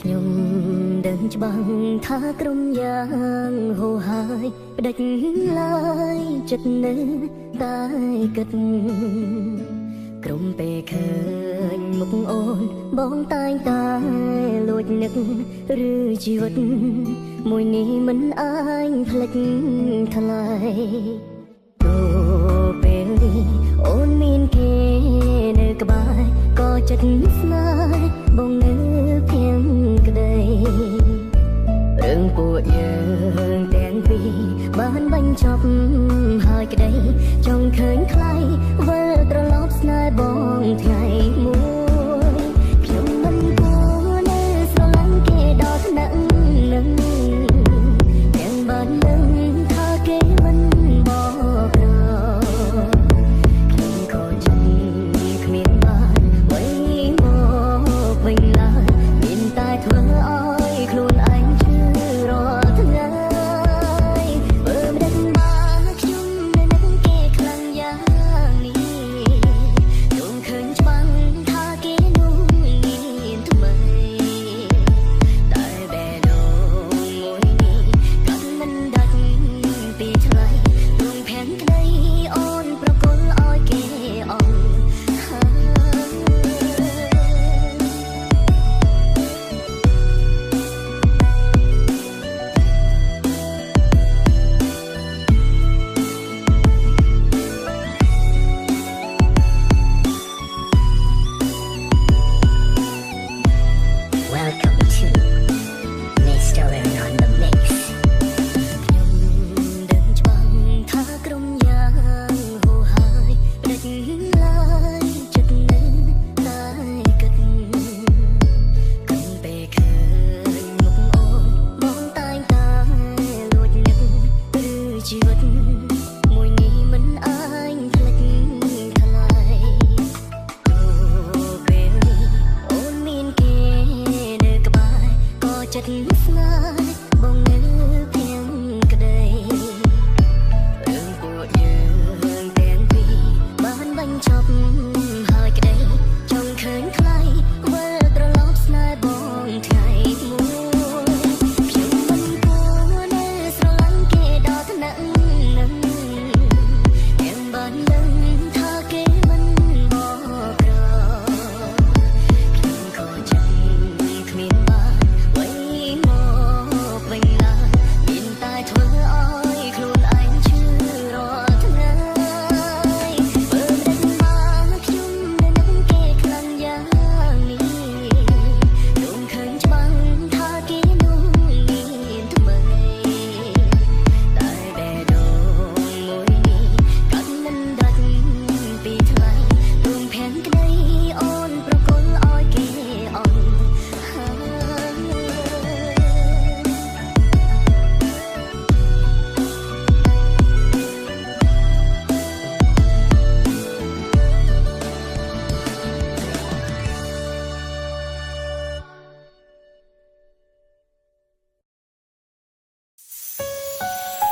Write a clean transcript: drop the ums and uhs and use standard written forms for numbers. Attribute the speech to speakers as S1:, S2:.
S1: ខ្ញុំដឹងច្បាស់ថាក្រុមយ៉ាងហូរហើយផ្ដាច់ឡើយចិត្តនៅតែគិតក្រុមពេលឃើញមុខអូនបងតែងតែលួចនឹកឬជីវិតមួយនេះមិនអាចផ្លេចថ្លៃព្រោះពេលនេះអូនមានគេនៅក្បែរក៏ចិត្តស្នេហ៍បងនៅភៀងក្តីរឿងពួកយើងទាំងពីរបានបញ្ចប់ហើយក្តីចង់ឃើញថ្លៃវិលត្រឡប់ស្នេហ៍បងថ្ងៃមួយ